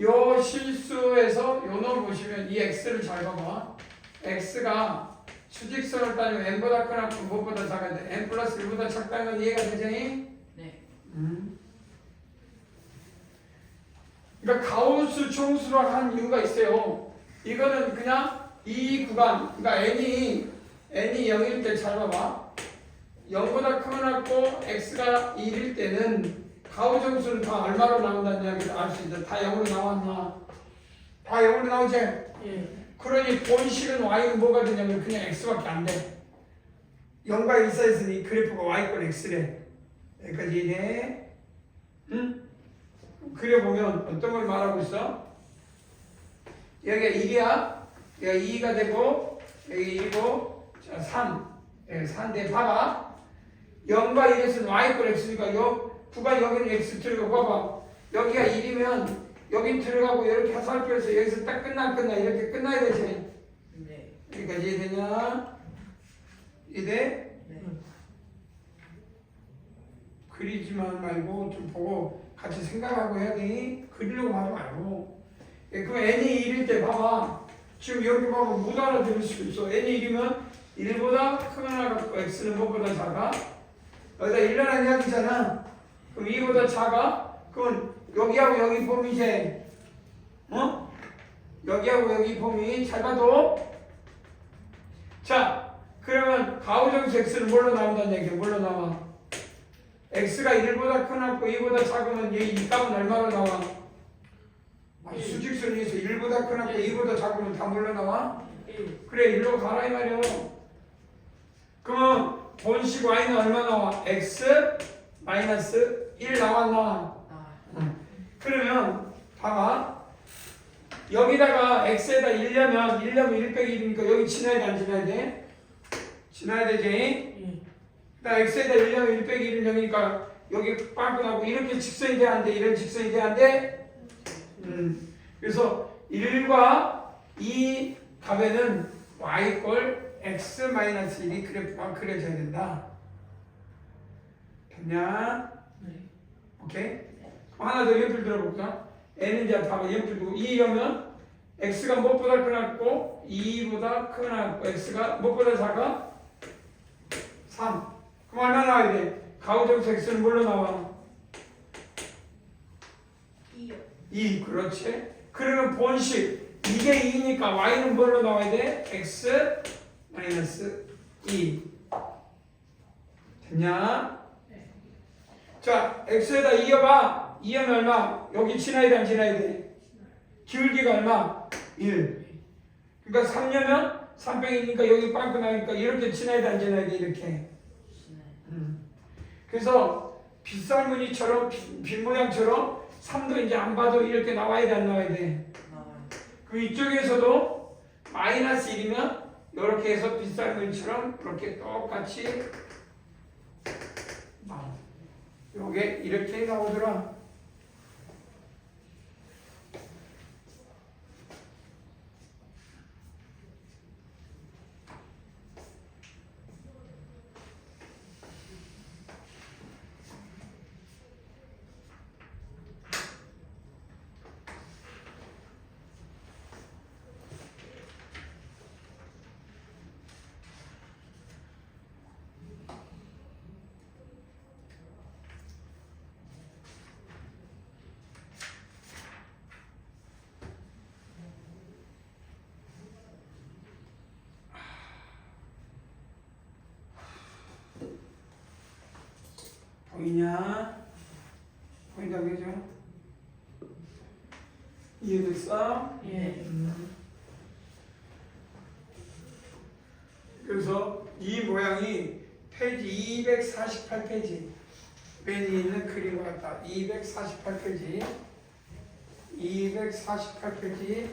요 실수에서 요 놈 보시면 이 x를 잘 봐봐. x가 수직선을 따지면 n보다 크나 무엇보다 작은데 n 플러스 1보다 작다는 건 이해가 되지? 네. 그러니까 가우스 총수로 한 이유가 있어요. 이거는 그냥 이 구간, 그러니까 n이 0일 때 잘 봐봐. 0보다 크거나 고 x가 1일 때는 가우 점수는 다 얼마로 나온다는 이야기를 알 수 있다. 다 0으로 나왔나? 다 0으로 나오지? 예. 그러니 본식은 y는 뭐가 되냐면 그냥 x밖에 안 돼. 0과 1 사이에서는 이 그래프가 y권 x래. 여기까지 이해? 응? 그려보면 어떤 걸 말하고 있어? 여기가 1이야. 여기가 2가 되고 여기 1이고 자 3. 여기 4인데 봐봐. 0과 1에서는 y권 x니까 구간 여기는 x 들어가 봐봐. 여기가 1이면 여긴 들어가고 이렇게 화살표에서 여기서 딱 끝나 이렇게 끝나야 되지. 네. 여기까지 이해되냐? 이해돼? 네. 그리지만 말고 좀 보고 같이 생각하고 해야 돼. 그리려고 하지 말고. 예, 그럼 n이 1일 때 봐봐. 지금 여기 보면 못 알아들을 수 있어. n이 1이면 1보다 크거나 같고 x는 무엇보다 작아? 여기다 1란 이야기잖아. 그럼 2보다 작아? 그럼 여기하고 여기 폼이 이제 여기하고 여기 폼이 작아도 자 그러면 가우정수 x는 뭘로 나온다는 얘기야? 뭘로 나와? x가 1보다 크고 2보다 작으면 이 값은 얼마로 나와? 수직선에서 1보다 크고 2보다 작으면 다 뭘로 나와? 1. 그래 1로 가라 이 말이야. 그러면 본식 y는 얼마 나와? x 마이너스 1 나왔나? 그러면 봐봐. 여기다가 x에다 1려면 1 빼기 1이니까 여기 지나야 돼 안 지나야 돼? 지나야 되지? 예. 그러니까 x에다 1려면 1 빼기 1은 0이니까 여기 빵꾸나고 이렇게 직선이 돼야 안 돼? 이런 직선이 돼야 안 돼? 그래서 1과 이 값에는 y꼴 x 1이 그래프가 그려져야 된다. 됐냐? 네. 오케이? 그럼 하나 더 연필 들어볼까? n은 이제 봐봐 연필 두고 2면 x가 무엇보다 크고 2보다 크고 x가 무엇보다 작아? 3. 그럼 얼마 나와야 돼? 가우정수 x는 뭘로 나와? 2요. 2. 그렇지? 그러면 본식 이게 2니까 y는 뭘로 나와야 돼? x 마이너스 2. 됐냐? 네. 자, x에다 2여봐. 2여면 얼마? 여기 지나야 돼, 안 지나야 돼? 기울기가 얼마? 1. 그러니까 3려면 3 빼기 2니까 여기 빵꾸 나니까 이렇게 지나야 돼, 안 지나야 돼? 이렇게. 그래서 빗살무늬처럼 빗 모양처럼 3도 이제 안 봐도 이렇게 나와야 돼, 안 나와야 돼? 나와요. 그 이쪽에서도 마이너스 1이면 이렇게 해서 빗살무늬처럼 이렇게 똑같이 나와. 요게 이렇게 나오더라. 보이냐? 보인다 그죠? 이해됐어? 예. 그래서 이 모양이 페이지 248페이지 맨 위에 있는 그림과 같다. 248페이지 247페이지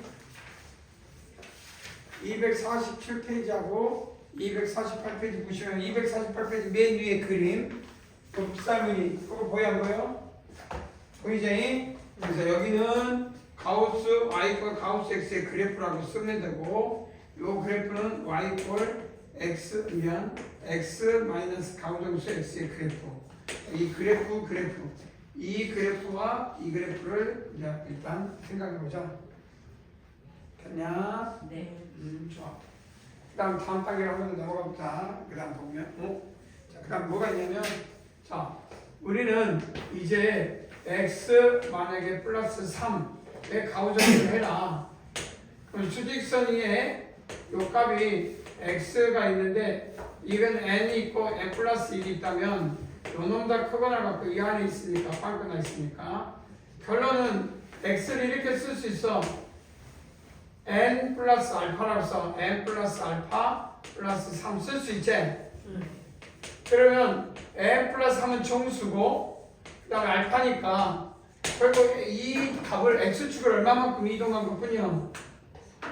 247페이지하고 248페이지 보시면 248페이지 맨 위에 그림 그 빗살무늬 그거 보여 안 보여? 보이지? 그래서 여기는 가우스 y꼴 가우스 x의 그래프라고 쓰면 되고 요 그래프는 y꼴 x면 x 마이너스 가우정수 x의 그래프 이 그래프 이 그래프와 이 그래프를 이제 일단 생각해 보자. 됐냐? 네. 좋아. 그 다음 단계로 한번 넘어가 보자. 그 다음 보면 자, 그 다음 뭐가 있냐면 자, 우리는 이제 x 만약에 플러스 3의 가우정수를 해라. 그럼 수직선 위에 요 값이 x가 있는데 이건 n이 있고 n 플러스 1이 있다면 요 놈 다 크거나 같고 이 안에 있으니까 빵꾸나 있으니까 결론은 x를 이렇게 쓸 수 있어. n 플러스 알파라고 써. n 플러스 알파 플러스 3 쓸 수 있지? 그러면 n 플러스 3은 정수고 그 다음에 알파니까 결국 이 값을 x축을 얼마만큼 이동한 것뿐이야?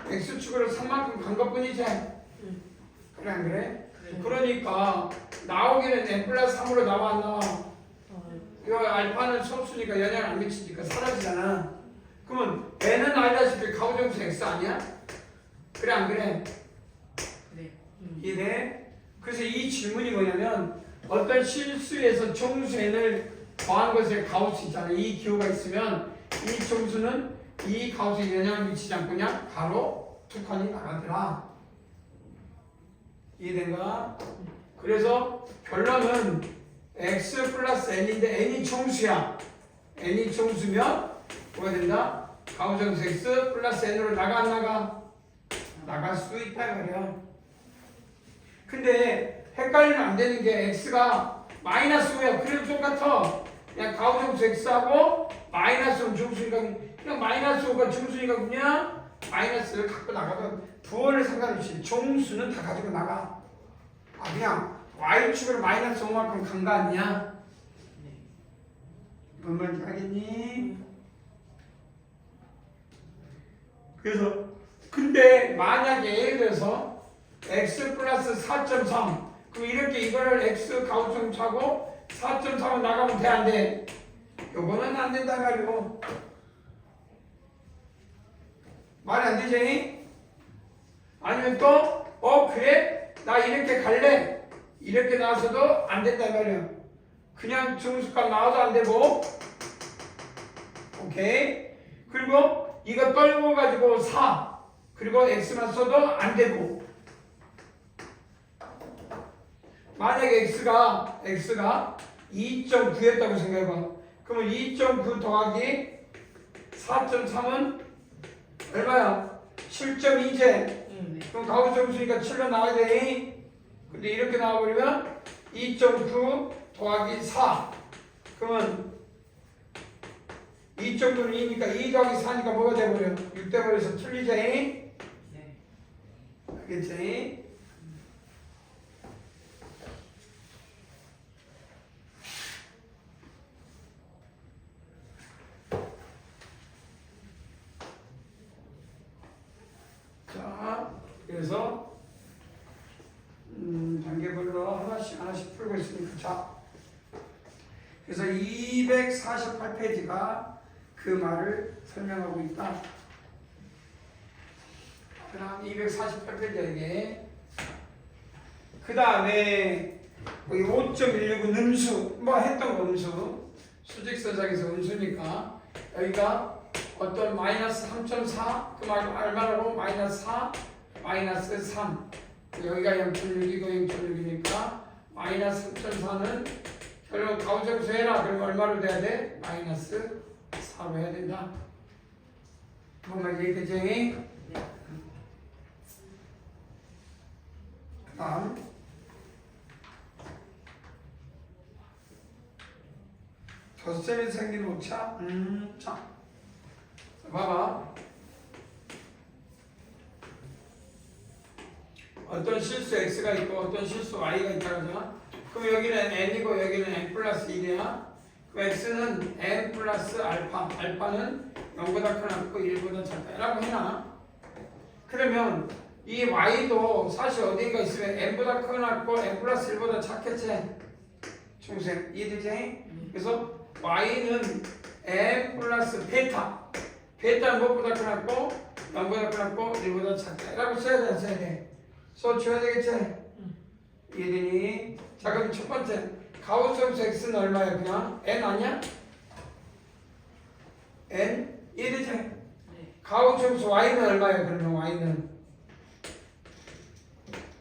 x축으로 3만큼 간 것뿐이지? 그래 안 그래? 그러니까 나오기는 n 플러스 3으로 나와 안 나와? 이 알파는 소수니까 영향을 안 미치니까 사라지잖아. 그러면 n은 알다시피 가우정수 x 아니야? 그래 안 그래? 어떤 실수에서 정수 n을 더한 것에 가우스 있잖아. 이 기호가 있으면 이 정수는 이 가우스에 영향을 미치지 않고 그냥 바로 두 칸이 나가더라. 이해된가? 그래서 결론은 x 플러스 n인데 n이 정수야. n이 정수면 뭐가 된다? 가우정수 x 플러스 n으로 나가 안 나가? 나갈 수 있다 말이야. 근데 헷갈리면 안 되는 게 x가 마이너스 5야. 그래도 똑같아. 그냥 가우정수 x하고 마이너스 5 정수니까 그냥 마이너스 5가 정수니까 그냥 마이너스를 갖고 나가도 부호를 상관없이 정수는 다 가지고 나가. 아 그냥 y축으로 마이너스 5만큼 간 거 아니야? 뭔 말인지 알겠니? 그래서 근데 만약에 예를 들어서 x 플러스 4.3 그럼 이렇게 이거를 x 가우정수 하고 4.3은 나가면 돼 안 돼? 요거는 안 된다 말이고 말이 안 되지? 아니면 또 그래? 나 이렇게 갈래? 이렇게 나와서도 안 된다 말이야. 그냥 정수값 나와도 안 되고 오케이? 그리고 이거 떨고 가지고 4 그리고 x만 써도 안 되고 만약에 x가 2.9였다고 생각해봐. 그러면 2.9 더하기 4.3은 얼마야? 7.2제. 네. 그럼 가우정수니까 7로 나와야 돼. 근데 이렇게 나와버리면 2.9 더하기 4 그러면 2.9는 2니까 2 더하기 4니까 뭐가 돼버려? 6 돼버려서 틀리지? 네. 알겠지? 자, 그래서 단계별로 하나씩 풀고 있으니까 자, 그래서 248페이지가 그 말을 설명하고 있다. 그럼 248페이지에 이게 그 다음에 거기 5.169 음수 뭐 했던 거 음수 수직선상에서 음수니까 여기가 어떤 마이너스 3.4 그 말 얼마라고 마이너스 4 마이너스 3 여기가 0.6이고 0.6이니까 마이너스 3.4는 결국 가우정수 해라. 그러면 얼마로 돼야 돼? 마이너스 4로 해야 된다. 뭔 말인지 이해되지? 그 다음 덧셈이 생기는 오차? 자 봐봐. 어떤 실수 x가 있고 어떤 실수 y가 있다고 하잖아. 그럼 여기는 n이고 여기는 n 플러스 1이야. 그럼 x는 n 플러스 알파, 알파는 0보다 크고 1보다 작다 라고 해놔. 그러면 이 y도 사실 어딘가 있으면 n보다 크고 n 플러스 1보다 작겠지? 중생 이해되지? 그래서 y는 n 플러스 베타, 베타는 무엇보다 크고 0보다 크고 1보다 작다 라고 써야 돼, 써야 돼. 써줘야 되겠지? 이해되니? 자 그럼 첫 번째 가우스정수 x는 얼마야? 그냥 n 아니야? n? 이해되지? 네. 가우스정수 y는 얼마야? 그러면 y는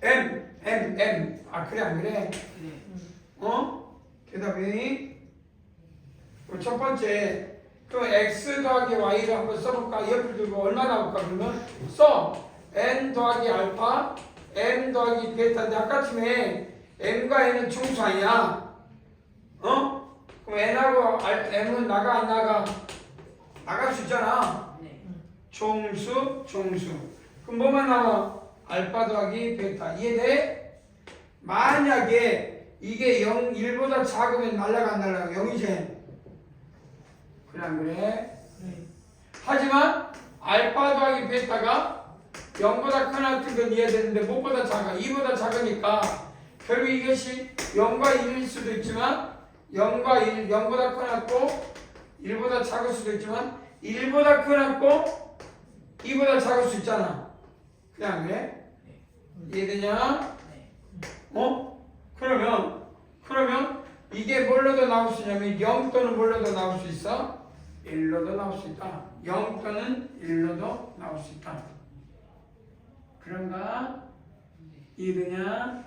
m. 아 그래 안 그래? 네. 대답이 그럼 첫 번째 그럼 x 더하기 y를 한번 써볼까? 옆을 두고 얼마 나올까? 그러면 써 n 더하기 알파 m 더하기 베타인데 아까쯤에 m과 n은 정수 아니야? 그럼 n하고 m은 나가 안 나가? 나갈 수 있잖아. 네. 정수. 그럼 뭐만 나와? 알파 더하기 베타. 이해돼? 만약에 이게 0, 1보다 작으면 날라가 안 날라가? 0이지? 그래 안 그래? 네. 하지만 알파 더하기 베타가 0보다 크나 같은 건 이해되는데 무엇보다 작아? 2보다 작으니까 결국 이것이 0과 1일 수도 있지만 0과 1, 0보다 크고 1보다 작을 수도 있지만 1보다 크고 2보다 작을 수 있잖아. 그냥 그래? 이해되냐? 네. 그러면 그러면 이게 뭘로도 나올 수 있냐면 0 또는 뭘로도 나올 수 있어? 1로도 나올 수 있다. 0 또는 1로도 나올 수 있다. 그런가? 이해되냐?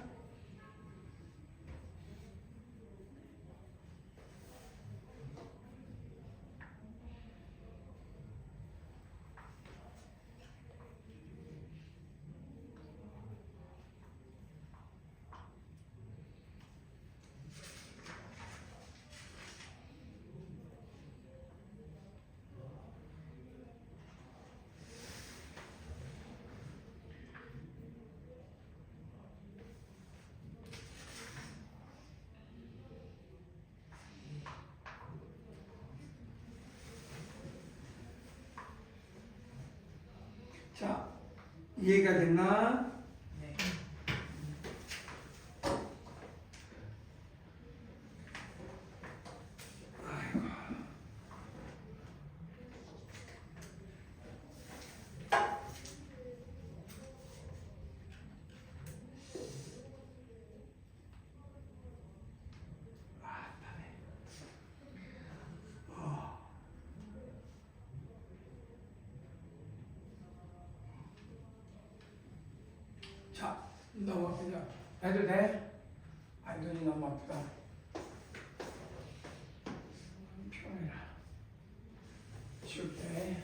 자, 이해가 됐나? 네. 자, 너무 아프죠? 해도 돼? 아, 눈이 너무 아프다. 피곤해라. 쉴게.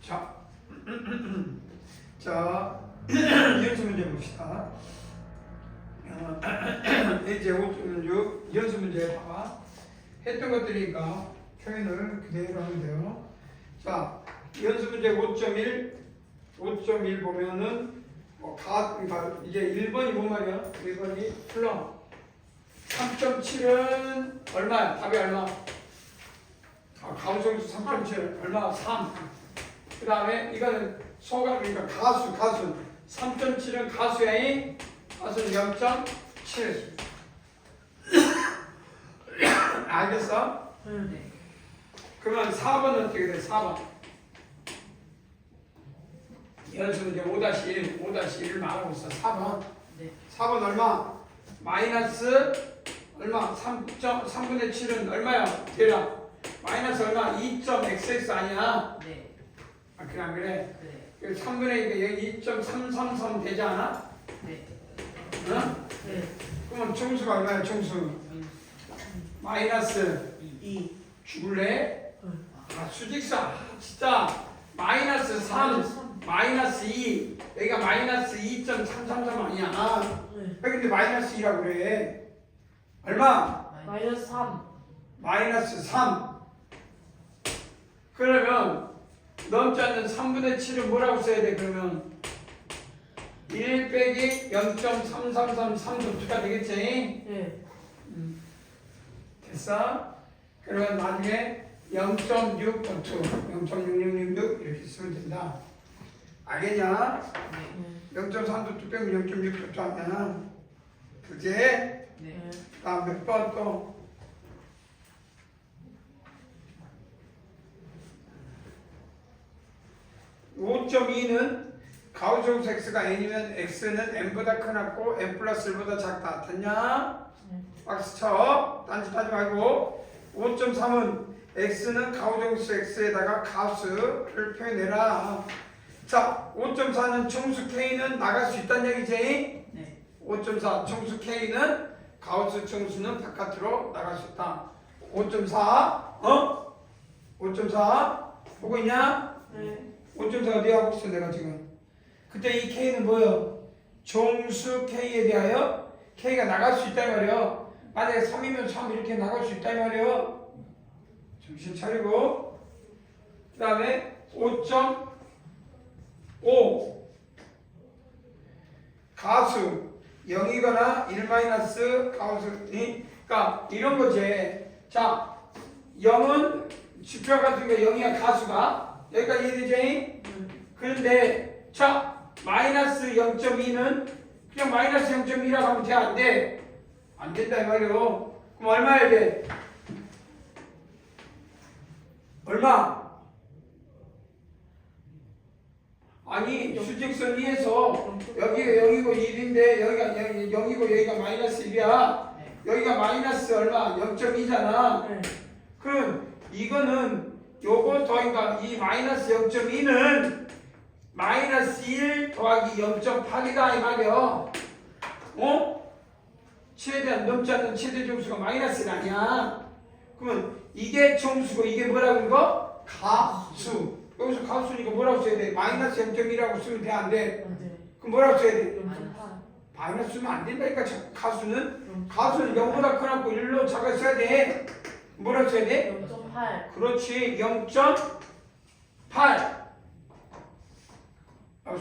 자, 자, 연습 문제 봅시다. 이제 5.6 연습 문제 봐봐. 했던 것들이니까 표현을 그대로 하면 돼요. 자, 연습 문제 5.1 보면은 그러니까 이제 1번이 뭔 말이야? 1번이 풀러. 3.7은 얼마야? 답이 얼마? 가우정수 3.7 얼마? 3. 그 다음에 이거는 소가 그러니까 가수 3.7은 가수의 가수는 0.7 알겠어? 네. 그러면 4번은 어떻게 돼? 4번 연습 문제 5-1 말하고 있어. 4번 네. 4번 얼마? 마이너스 얼마? 3분의 7은 얼마야? 대략 마이너스 얼마? 2.xx 아니야? 네. 아, 그래 안 그래? 네. 3분의 2가 2.333 되지 않아? 네. 응? 네. 그러면 정수가 얼마야? 정수 마이너스 2. 죽을래? 응. 아 수직사 진짜 마이너스 3 마이너스 2 여기가 마이너스 2.333 아니야? 네. 근데 마이너스 2라고 그래. 얼마? 마이너스 3. 마이너스 3. 그러면 넘지 않는 3분의 7은 뭐라고 써야 돼? 그러면 1 빼기 0.3333 되겠지? 네. 됐어? 그러면 나중에 0.6.2 0.6666 이렇게 쓰면 된다. 알겠냐? 네. 0.3도 빼면 0.6도 아니야. 그지? 네. 다음 몇 번 또? (5.2는) 가우정수 x가 n이면 x는 n보다 크고 n 플러스 1보다 작다. 됐냐? 박수 쳐. 딴짓하지 말고. 5.3은 x는 가우정수 x에다가 가수를 표현해라. 자, 5.4는 정수 k는 나갈 수 있다는 얘기지? 네. 5.4 정수 k는 가우스 정수는 바깥으로 나갈 수 있다. 5.4 5.4 보고 있냐? 네. 5.4 어디 하고 있어 내가 지금. 그때 이 k는 뭐예요? 정수 k에 대하여 k가 나갈 수 있단 말이에요. 만약에 3이면 3 이렇게 나갈 수 있단 말이에요. 정신 차리고. 그 다음에 5.5 가수 0이거나 1 마이너스 가우스니 그러니까 이런 거지. 자 0은 지표 같은 게 0이야 가수가 여기까지 이해되지? 그런데 자 마이너스 0.2는 그냥 마이너스 0.2라고 하면 돼 안 돼? 안 된다 이 말이요. 그럼 얼마야 돼? 얼마? 아니 수직선 위에서 여기가 0이고 1인데 여기가 0이고 여기가 마이너스 1이야. 여기가 마이너스 얼마? 0.2잖아. 네. 그럼 이거는 요거 더하기가 이 마이너스 0.2는 마이너스 1 더하기 0.8이다 이 말이야. 어? 최대한 넘지 않는 최대 정수가 마이너스가 아니야. 그러면 이게 정수고 이게 뭐라고 이거? 가수. 여기서 가수니까 뭐라고 써야 돼? 마이너스 0.1이라고 쓰면 돼 안 돼? 맞아요. 그럼 뭐라고 써야 돼? 0.8. 마이너스 쓰면 안 된다니까. 가수는 0보다 크고 1로 작아 써야 돼. 뭐라고 써야 돼? 0.8. 그렇지 0.8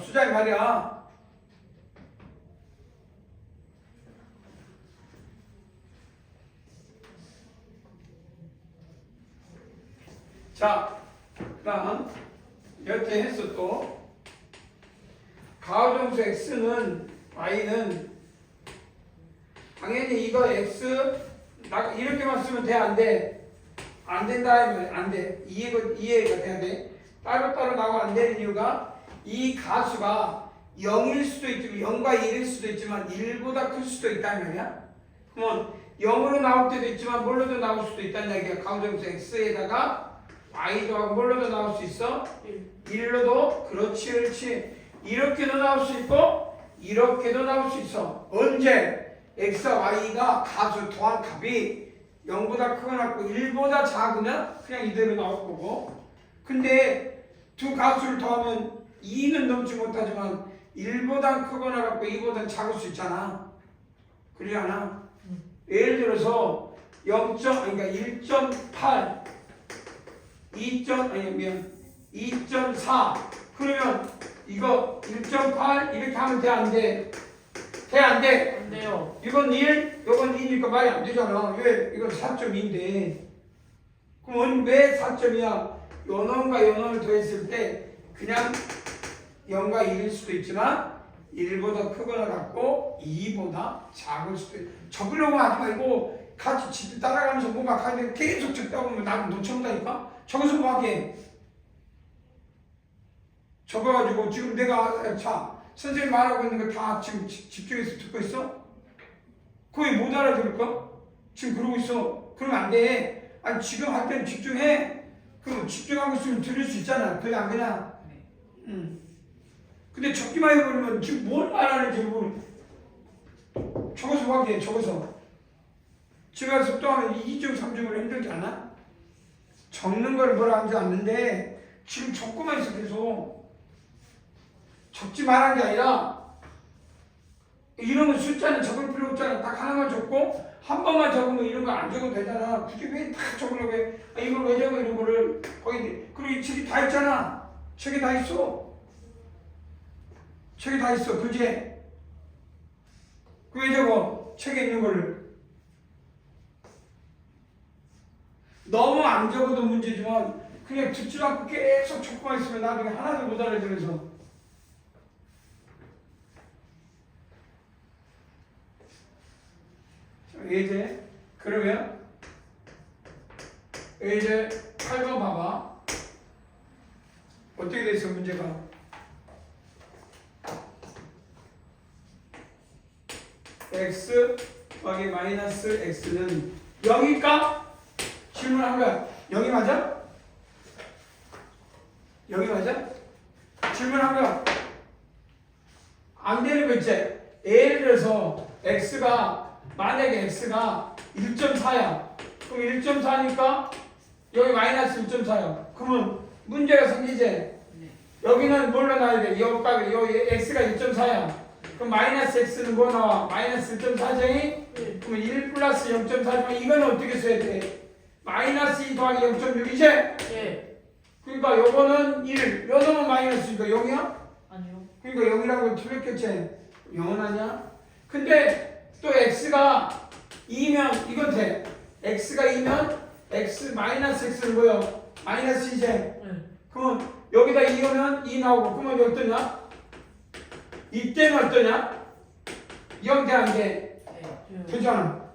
수작이 말이야. 자 그다음 이렇게 했어. 또 가우정수 x는 y는 당연히 이거 x 이렇게만 쓰면 돼 안 돼? 안 된다 하면 안 돼. 이해가 돼야 돼. 따로따로 나오면 안 되는 이유가 이 가수가 0일 수도 있지만 0과 1일 수도 있지만 1보다 클 수도 있다는 말이야. 그러면 0으로 나올 때도 있지만 뭘로도 나올 수도 있다는 얘기야. 가우정수 x에다가 y 더하고 뭘로도 나올 수 있어? 1로도. 그렇지. 이렇게도 나올 수 있고 이렇게도 나올 수 있어. 언제? x와 y가 가수 더한 값이 0보다 크거나 1보다 작으면 그냥 이대로 나올 거고, 근데 두 가수를 더하면 2는 넘지 못하지만 1보다 크거나 갖고 2보다 작을 수 있잖아. 그러지 않아? 예를 들어서 1.8 2.4 그러면 이거 1.8 이렇게 하면 돼 안 돼? 돼 안 돼? 안 돼요. 이건 1, 이건 2니까 말이 안 되잖아. 왜? 이건 4.2인데. 그럼 왜 4.2야? 요 놈과 요 놈을 더했을 때 그냥 0과 1일 수도 있지만 1보다 크거나 같고 2보다 작을 수도 있어. 적으려고 하지 말고 같이 따라가면서 뭔가 가는데 계속 적다 보면 나도 놓친다니까? 적어서 뭐 하게? 적어가지고 지금 내가 자 선생님 말하고 있는 거 다 지금 집중해서 듣고 있어? 거의 못 알아들을까? 지금 그러고 있어. 그러면 안 돼. 아니 지금 할 때는 집중해. 그럼 집중하고 있으면 들을 수 있잖아. 그래 안 그냥? 근데 적기만 해버리면 지금 뭘 말하는지 모르. 적어서 뭐 하게? 적어서. 집에 가서 또 하면 2중 3중으로 힘들지 않아? 적는 걸 뭐라 하지 않는데 지금 적고만 있어 계속. 적지 말한 게 아니라 이런 거 숫자는 적을 필요 없잖아. 딱 하나만 적고 한 번만 적으면 이런 거 안 적어도 되잖아. 굳이 왜 다 적으려고 해? 이걸 왜 적어 이런 거를. 거기 그리고 이 책이 다 있잖아. 책에 다 있어. 책에 다 있어. 그지? 그 왜 적어? 책에 있는 거를. 너무 안 적어도 문제지만 그냥 듣지 않고 계속 적고만 있으면 나중에 하나도 못 알아들어서. 이제 그러면 이제 8번 봐봐. 어떻게 됐어 문제가? x 더하기 마이너스 x는 0일까? 질문한 거야. 0이 맞아? 0이 맞아? 질문한 거야. 안 되는 거 있지? 예를 들어서 만약에 x가 1.4야. 그럼 1.4니까 여기 마이너스 1.4야. 그러면 문제가 생기지? 여기는 뭘로 나와야 돼? 여기 x가 1.4야. 그럼 마이너스 x는 뭐 나와? 마이너스 1.4쟁이? 그러면 1 플러스 0.4지만 이건 어떻게 써야 돼? 마이너스 2 더하기 0.6이지? 예. 그러니까 요거는 1, 요 놈은 마이너스니까 0이야? 아니요. 그러니까 0이라고 틀렸겠지? 0은 아니야? 근데 또 x가 2면 이건 돼. x가 2면 x 마이너스 x는 뭐요? 마이너스 2제. 네. 그러면 여기다 2 오면 2 나오고 그러면 여기 어떠냐? 이때는 어떠냐? 0 돼 안 돼? 네. 되잖아.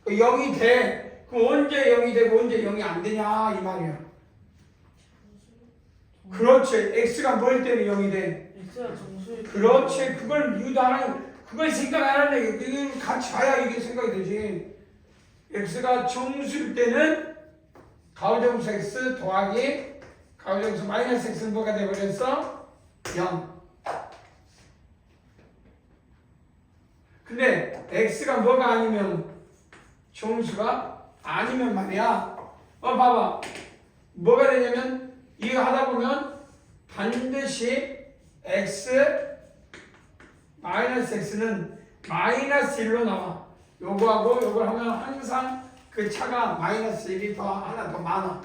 0이 돼. 그럼 언제 0이 되고 언제 0이 안 되냐 이 말이야. 그렇지. x가 뭘 때문에 0이 돼? X가 정수일 때. 그렇지. 그걸 유도하는 그걸 생각 안 하네. 이걸 같이 봐야 이게 생각이 되지. x가 정수일 때는 가우정수 x 더하기 가우정수 마이너스 x는 뭐가 돼버렸어? 0. 근데 x가 뭐가 아니면 정수가 아니면 말이야. 봐봐. 뭐가 되냐면 이거 하다 보면 반드시 x 마이너스 x는 마이너스 1로 나와. 요거하고 요걸 하면 항상 그 차가 마이너스 1이 더 하나 더 많아.